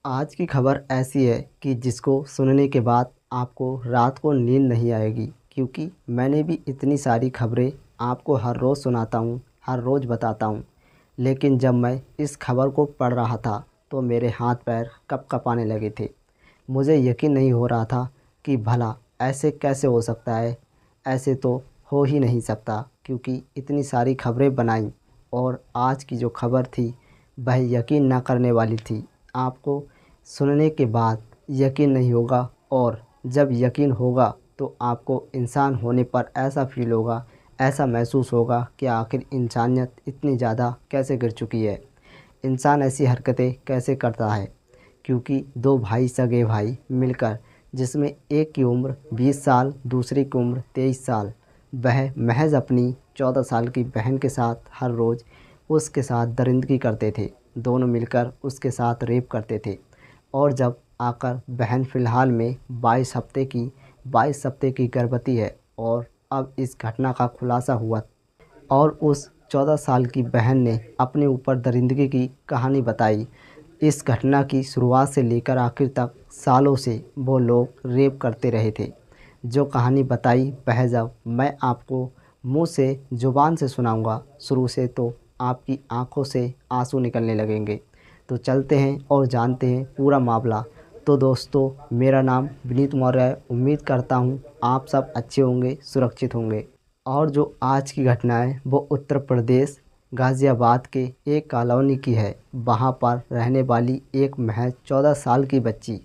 आज की खबर ऐसी है कि जिसको सुनने के बाद आपको रात को नींद नहीं आएगी, क्योंकि मैंने भी इतनी सारी खबरें आपको हर रोज़ सुनाता हूँ, हर रोज़ बताता हूँ। लेकिन जब मैं इस खबर को पढ़ रहा था तो मेरे हाथ पैर कँपने लगे थे। मुझे यकीन नहीं हो रहा था कि भला ऐसे कैसे हो सकता है। ऐसे तो हो ही नहीं सकता, क्योंकि इतनी सारी खबरें बनाई और आज की जो खबर थी वह यकीन ना करने वाली थी। आपको सुनने के बाद यकीन नहीं होगा, और जब यकीन होगा तो आपको इंसान होने पर ऐसा फ़ील होगा, ऐसा महसूस होगा कि आखिर इंसानियत इतनी ज़्यादा कैसे गिर चुकी है। इंसान ऐसी हरकतें कैसे करता है, क्योंकि दो भाई, सगे भाई मिलकर, जिसमें एक की उम्र 20 साल, दूसरे की उम्र 23 साल, वह महज़ अपनी 14 साल की बहन के साथ हर रोज़ उसके साथ दरिंदगी करते थे। दोनों मिलकर उसके साथ रेप करते थे। और जब आकर बहन फ़िलहाल में 22 हफ्ते की गर्भवती है, और अब इस घटना का खुलासा हुआ और उस 14 साल की बहन ने अपने ऊपर दरिंदगी की कहानी बताई। इस घटना की शुरुआत से लेकर आखिर तक सालों से वो लोग रेप करते रहे थे। जो कहानी बताई वह जब मैं आपको मुँह से ज़ुबान से सुनाऊंगा शुरू से, तो आपकी आंखों से आंसू निकलने लगेंगे। तो चलते हैं और जानते हैं पूरा मामला। तो दोस्तों, मेरा नाम विनीत मौर्य है। उम्मीद करता हूँ आप सब अच्छे होंगे, सुरक्षित होंगे। और जो आज की घटना है वो उत्तर प्रदेश गाज़ियाबाद के एक कॉलोनी की है। वहाँ पर रहने वाली एक महज 14 साल की बच्ची,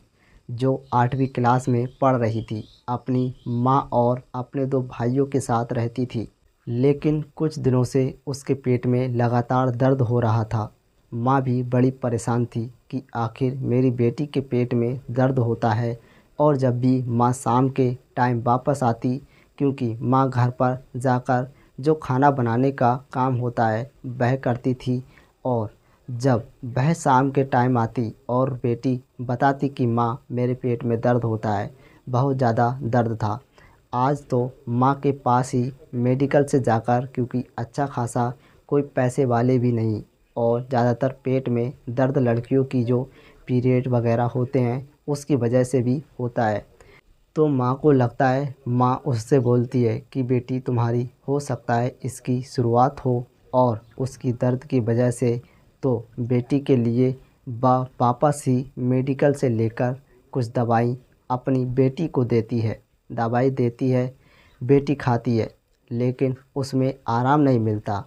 जो 8वीं क्लास में पढ़ रही थी, अपनी माँ और अपने दो भाइयों के साथ रहती थी। लेकिन कुछ दिनों से उसके पेट में लगातार दर्द हो रहा था। माँ भी बड़ी परेशान थी कि आखिर मेरी बेटी के पेट में दर्द होता है। और जब भी माँ शाम के टाइम वापस आती, क्योंकि माँ घर पर जाकर जो खाना बनाने का काम होता है वह करती थी, और जब वह शाम के टाइम आती और बेटी बताती कि माँ मेरे पेट में दर्द होता है, बहुत ज़्यादा दर्द था। आज तो माँ के पास ही मेडिकल से जाकर, क्योंकि अच्छा खासा कोई पैसे वाले भी नहीं, और ज़्यादातर पेट में दर्द लड़कियों की जो पीरियड वगैरह होते हैं उसकी वजह से भी होता है। तो माँ को लगता है, माँ उससे बोलती है कि बेटी तुम्हारी हो सकता है इसकी शुरुआत हो, और उसकी दर्द की वजह से। तो बेटी के लिए वापस ही मेडिकल से लेकर कुछ दवाई अपनी बेटी को देती है। दवाई देती है, बेटी खाती है, लेकिन उसमें आराम नहीं मिलता।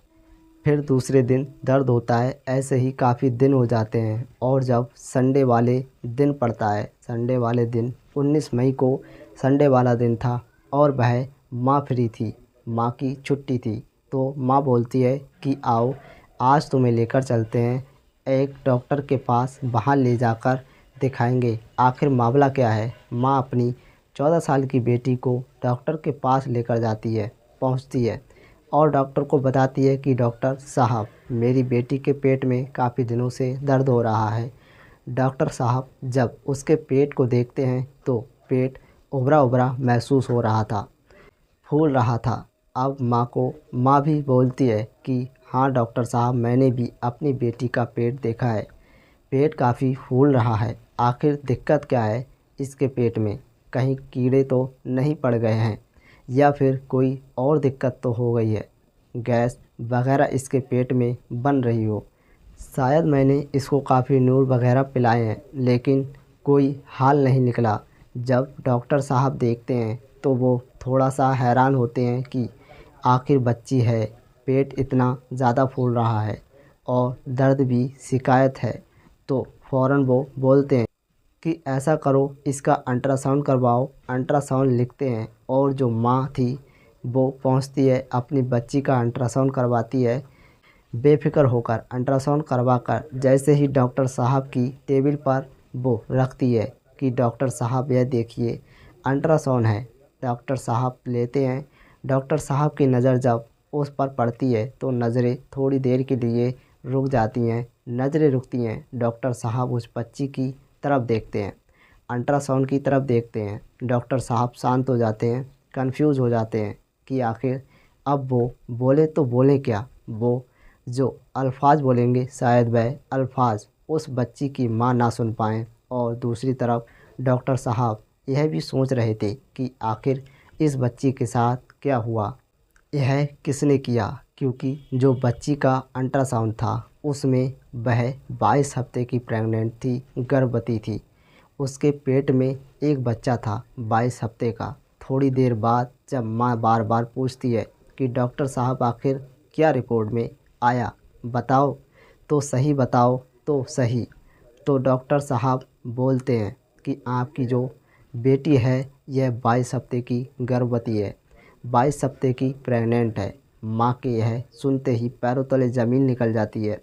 फिर दूसरे दिन दर्द होता है। ऐसे ही काफ़ी दिन हो जाते हैं, और जब संडे वाले दिन पड़ता है, संडे वाले दिन 19 मई को संडे वाला दिन था, और वह माँ फ्री थी, माँ की छुट्टी थी। तो माँ बोलती है कि आओ, आज तुम्हें लेकर चलते हैं एक डॉक्टर के पास, वहाँ ले जाकर दिखाएंगे आखिर मामला क्या है। माँ अपनी 14 साल की बेटी को डॉक्टर के पास लेकर जाती है, पहुँचती है, और डॉक्टर को बताती है कि डॉक्टर साहब, मेरी बेटी के पेट में काफ़ी दिनों से दर्द हो रहा है। डॉक्टर साहब जब उसके पेट को देखते हैं तो पेट उभरा उभरा महसूस हो रहा था, फूल रहा था। अब माँ भी बोलती है कि हाँ डॉक्टर साहब, मैंने भी अपनी बेटी का पेट देखा है, पेट काफ़ी फूल रहा है। आखिर दिक्कत क्या है इसके पेट में? कहीं कीड़े तो नहीं पड़ गए हैं, या फिर कोई और दिक्कत तो हो गई है, गैस वगैरह इसके पेट में बन रही हो। शायद मैंने इसको काफ़ी नूर वगैरह पिलाए हैं, लेकिन कोई हाल नहीं निकला। जब डॉक्टर साहब देखते हैं तो वो थोड़ा सा हैरान होते हैं कि आखिर बच्ची है, पेट इतना ज़्यादा फूल रहा है और दर्द भी शिकायत है। तो फ़ौरन वो बोलते हैं कि ऐसा करो, इसका अल्ट्रासाउंड करवाओ। अल्ट्रासाउंड लिखते हैं, और जो माँ थी वो पहुंचती है, अपनी बच्ची का अल्ट्रासाउंड करवाती है। बेफ़िक्र होकर अल्ट्रासाउंड करवाकर जैसे ही डॉक्टर साहब की टेबल पर वो रखती है कि डॉक्टर साहब यह देखिए अल्ट्रासाउंड है। डॉक्टर साहब लेते हैं। डॉक्टर साहब की नज़र जब उस पर पड़ती है तो नज़रें थोड़ी देर के लिए रुक जाती हैं। नज़रें रुकती हैं, डॉक्टर साहब उस बच्ची की तरफ देखते हैं, अल्ट्रासाउंड की तरफ देखते हैं। डॉक्टर साहब शांत हो जाते हैं, कंफ्यूज हो जाते हैं कि आखिर अब वो बोले तो बोले क्या। वो जो अल्फाज बोलेंगे शायद वह अल्फाज उस बच्ची की माँ ना सुन पाएँ, और दूसरी तरफ डॉक्टर साहब यह भी सोच रहे थे कि आखिर इस बच्ची के साथ क्या हुआ, यह किसने किया, क्योंकि जो बच्ची का अल्ट्रासाउंड था उसमें वह 22 हफ्ते की प्रेग्नेंट थी, गर्भवती थी। उसके पेट में एक बच्चा था 22 हफ्ते का। थोड़ी देर बाद जब माँ बार बार पूछती है कि डॉक्टर साहब आखिर क्या रिपोर्ट में आया, बताओ तो सही, बताओ तो सही, तो डॉक्टर साहब बोलते हैं कि आपकी जो बेटी है यह 22 हफ्ते की गर्भवती है, 22 हफ्ते की प्रेग्नेंट है। माँ के यह सुनते ही पैरों तले ज़मीन निकल जाती है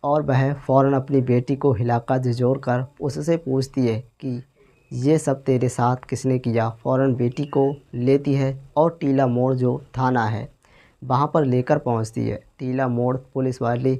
और वह फ़ौरन अपनी बेटी को हिलाकर झिझोर कर उससे पूछती है कि ये सब तेरे साथ किसने किया। फ़ौरन बेटी को लेती है और टीला मोड़ जो थाना है वहाँ पर लेकर पहुँचती है। टीला मोड़ पुलिस वाले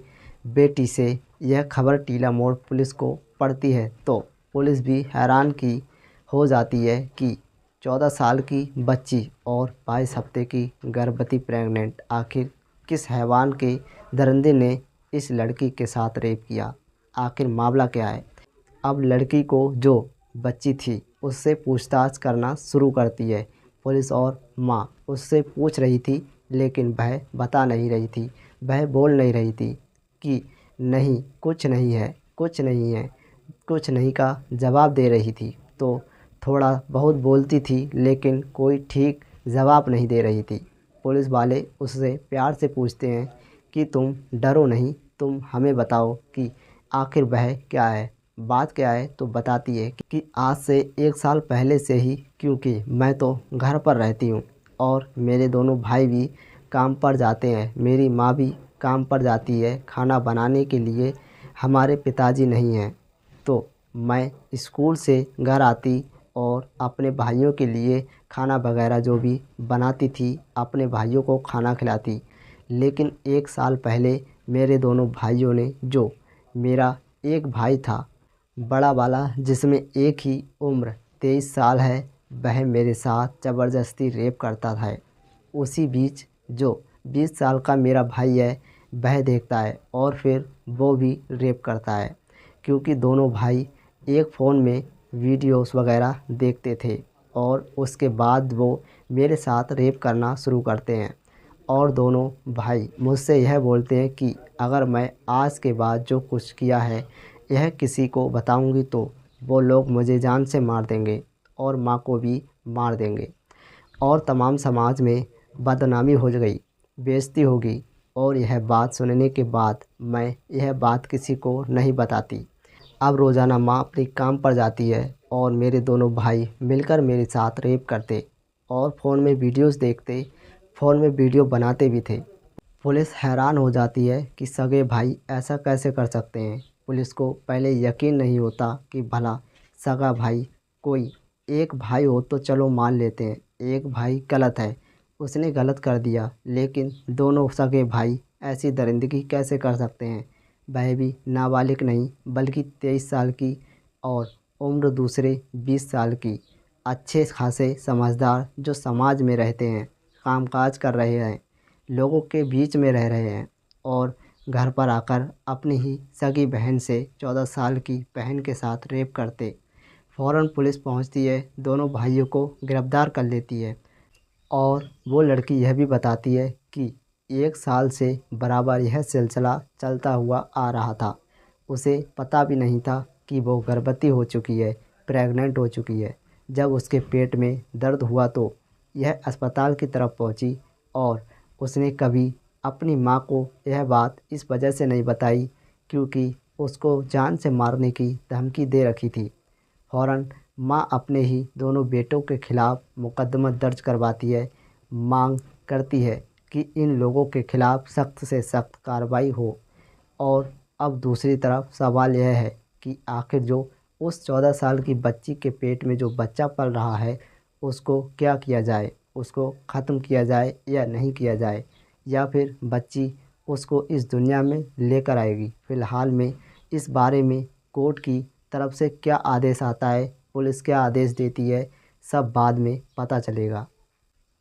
बेटी से यह खबर टीला मोड़ पुलिस को पड़ती है तो पुलिस भी हैरान की हो जाती है कि 14 साल की बच्ची और 22 हफ्ते की गर्भवती प्रेग्नेंट, आखिर किस हैवान के दरिंदे ने इस लड़की के साथ रेप किया, आखिर मामला क्या है। अब लड़की को जो बच्ची थी उससे पूछताछ करना शुरू करती है पुलिस और माँ उससे पूछ रही थी, लेकिन वह बता नहीं रही थी, वह बोल नहीं रही थी कि नहीं कुछ नहीं है, कुछ नहीं है, कुछ नहीं का जवाब दे रही थी। तो थोड़ा बहुत बोलती थी लेकिन कोई ठीक जवाब नहीं दे रही थी। पुलिस वाले उससे प्यार से पूछते हैं कि तुम डरो नहीं, तुम हमें बताओ कि आखिर वह क्या है, बात क्या है। तो बताती है कि आज से 1 साल पहले से ही, क्योंकि मैं तो घर पर रहती हूँ और मेरे दोनों भाई भी काम पर जाते हैं, मेरी माँ भी काम पर जाती है, खाना बनाने के लिए हमारे पिताजी नहीं हैं, तो मैं स्कूल से घर आती और अपने भाइयों के लिए खाना वगैरह जो भी बनाती थी अपने भाइयों को खाना खिलाती। लेकिन 1 साल पहले मेरे दोनों भाइयों ने, जो मेरा एक भाई था बड़ा वाला जिसमें एक ही उम्र 23 साल है, वह मेरे साथ ज़बरदस्ती रेप करता था। उसी बीच जो 20 साल का मेरा भाई है वह देखता है और फिर वो भी रेप करता है, क्योंकि दोनों भाई एक फ़ोन में वीडियोस वगैरह देखते थे और उसके बाद वो मेरे साथ रेप करना शुरू करते हैं। और दोनों भाई मुझसे यह बोलते हैं कि अगर मैं आज के बाद जो कुछ किया है यह किसी को बताऊंगी तो वो लोग मुझे जान से मार देंगे और माँ को भी मार देंगे और तमाम समाज में बदनामी हो गई, बेइज्जती होगी। और यह बात सुनने के बाद मैं यह बात किसी को नहीं बताती। अब रोज़ाना माँ अपने काम पर जाती है और मेरे दोनों भाई मिलकर मेरे साथ रेप करते और फ़ोन में वीडियोस देखते, फ़ोन में वीडियो बनाते भी थे। पुलिस हैरान हो जाती है कि सगे भाई ऐसा कैसे कर सकते हैं। पुलिस को पहले यकीन नहीं होता कि भला सगा भाई, कोई एक भाई हो तो चलो मान लेते हैं, एक भाई गलत है, उसने गलत कर दिया, लेकिन दोनों सगे भाई ऐसी दरिंदगी कैसे कर सकते हैं। वह भी नाबालिग नहीं बल्कि 23 साल की और उम्र दूसरे 20 साल की, अच्छे खासे समझदार जो समाज में रहते हैं, कामकाज कर रहे हैं, लोगों के बीच में रह रहे हैं और घर पर आकर अपनी ही सगी बहन से 14 साल की बहन के साथ रेप करते। फ़ौरन पुलिस पहुंचती है, दोनों भाइयों को गिरफ़्तार कर लेती है और वो लड़की यह भी बताती है कि 1 साल से बराबर यह सिलसिला चलता हुआ आ रहा था। उसे पता भी नहीं था कि वो गर्भवती हो चुकी है, प्रेग्नेंट हो चुकी है। जब उसके पेट में दर्द हुआ तो यह अस्पताल की तरफ पहुंची और उसने कभी अपनी माँ को यह बात इस वजह से नहीं बताई क्योंकि उसको जान से मारने की धमकी दे रखी थी। फ़ौरन माँ अपने ही दोनों बेटों के खिलाफ़ मुकदमा दर्ज करवाती है, मांग करती है कि इन लोगों के खिलाफ़ सख्त से सख्त कार्रवाई हो। और अब दूसरी तरफ सवाल यह है कि आखिर जो उस 14 साल की बच्ची के पेट में जो बच्चा पल रहा है उसको क्या किया जाए, उसको ख़त्म किया जाए या नहीं किया जाए, या फिर बच्ची उसको इस दुनिया में लेकर आएगी। फ़िलहाल में इस बारे में कोर्ट की तरफ से क्या आदेश आता है, पुलिस क्या आदेश देती है, सब बाद में पता चलेगा,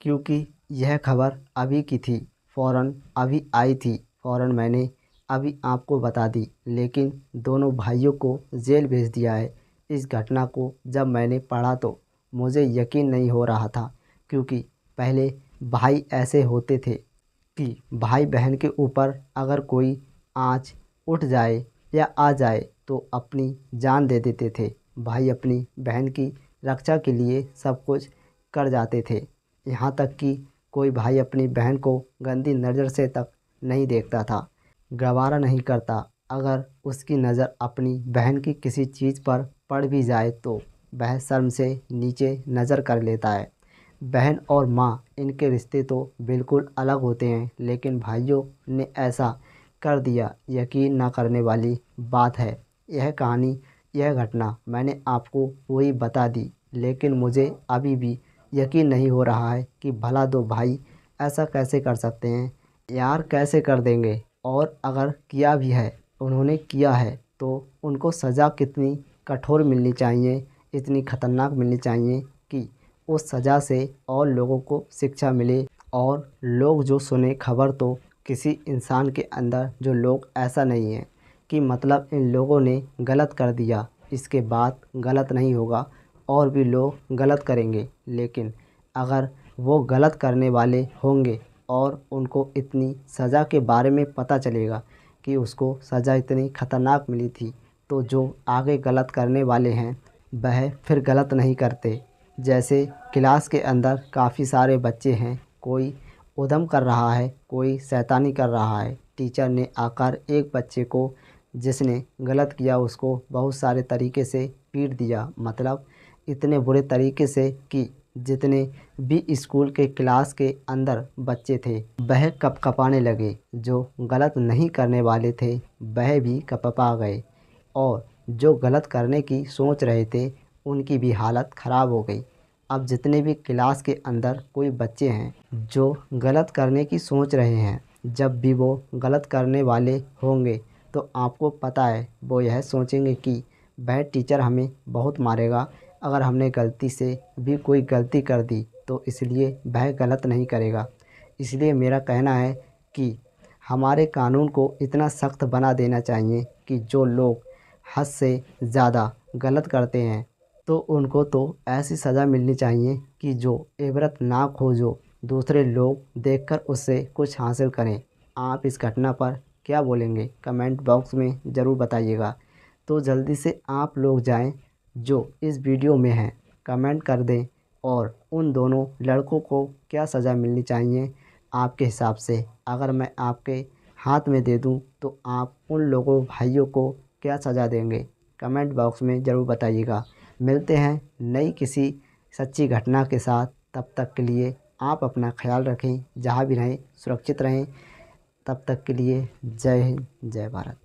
क्योंकि यह खबर अभी की थी, फ़ौरन अभी आई थी, फ़ौरन मैंने अभी आपको बता दी, लेकिन दोनों भाइयों को जेल भेज दिया है। इस घटना को जब मैंने पढ़ा तो मुझे यकीन नहीं हो रहा था, क्योंकि पहले भाई ऐसे होते थे कि भाई बहन के ऊपर अगर कोई आँच उठ जाए या आ जाए तो अपनी जान दे देते थे। भाई अपनी बहन की रक्षा के लिए सब कुछ कर जाते थे। यहाँ तक कि कोई भाई अपनी बहन को गंदी नज़र से तक नहीं देखता था, गवारा नहीं करता। अगर उसकी नज़र अपनी बहन की किसी चीज़ पर पड़ भी जाए तो वह शर्म से नीचे नज़र कर लेता है। बहन और माँ, इनके रिश्ते तो बिल्कुल अलग होते हैं, लेकिन भाइयों ने ऐसा कर दिया, यकीन ना करने वाली बात है। यह कहानी, यह घटना मैंने आपको पूरी बता दी, लेकिन मुझे अभी भी यकीन नहीं हो रहा है कि भला दो भाई ऐसा कैसे कर सकते हैं। यार कैसे कर देंगे? और अगर किया भी है, उन्होंने किया है, तो उनको सज़ा कितनी कठोर मिलनी चाहिए, इतनी ख़तरनाक मिलनी चाहिए कि उस सज़ा से और लोगों को शिक्षा मिले और लोग जो सुने खबर, तो किसी इंसान के अंदर जो लोग ऐसा नहीं है कि मतलब इन लोगों ने गलत कर दिया, इसके बाद गलत नहीं होगा और भी लोग गलत करेंगे। लेकिन अगर वो गलत करने वाले होंगे और उनको इतनी सज़ा के बारे में पता चलेगा कि उसको सज़ा इतनी ख़तरनाक मिली थी, तो जो आगे गलत करने वाले हैं वह फिर गलत नहीं करते। जैसे क्लास के अंदर काफ़ी सारे बच्चे हैं, कोई उधम कर रहा है, कोई शैतानी कर रहा है। टीचर ने आकर एक बच्चे को, जिसने गलत किया, उसको बहुत सारे तरीके से पीट दिया, मतलब इतने बुरे तरीके से कि जितने भी स्कूल के क्लास के अंदर बच्चे थे वह कँपकँपाने लगे। जो गलत नहीं करने वाले थे वह भी कँपकँपा गए और जो गलत करने की सोच रहे थे उनकी भी हालत ख़राब हो गई। अब जितने भी क्लास के अंदर कोई बच्चे हैं जो गलत करने की सोच रहे हैं, जब भी वो गलत करने वाले होंगे तो आपको पता है वो यह सोचेंगे कि वह टीचर हमें बहुत मारेगा अगर हमने गलती से भी कोई गलती कर दी, तो इसलिए वह गलत नहीं करेगा। इसलिए मेरा कहना है कि हमारे कानून को इतना सख्त बना देना चाहिए कि जो लोग हद से ज़्यादा गलत करते हैं तो उनको तो ऐसी सज़ा मिलनी चाहिए कि जो इबरतनाक हो, जो दूसरे लोग देखकर उससे कुछ हासिल करें। आप इस घटना पर क्या बोलेंगे? कमेंट बॉक्स में ज़रूर बताइएगा। तो जल्दी से आप लोग जाएं जो इस वीडियो में हैं, कमेंट कर दें और उन दोनों लड़कों को क्या सज़ा मिलनी चाहिए आपके हिसाब से। अगर मैं आपके हाथ में दे दूं तो आप उन लोगों भाइयों को क्या सज़ा देंगे? कमेंट बॉक्स में ज़रूर बताइएगा। मिलते हैं नई किसी सच्ची घटना के साथ। तब तक के लिए आप अपना ख्याल रखें, जहाँ भी रहें सुरक्षित रहें। तब तक के लिए जय हिंद, जय भारत।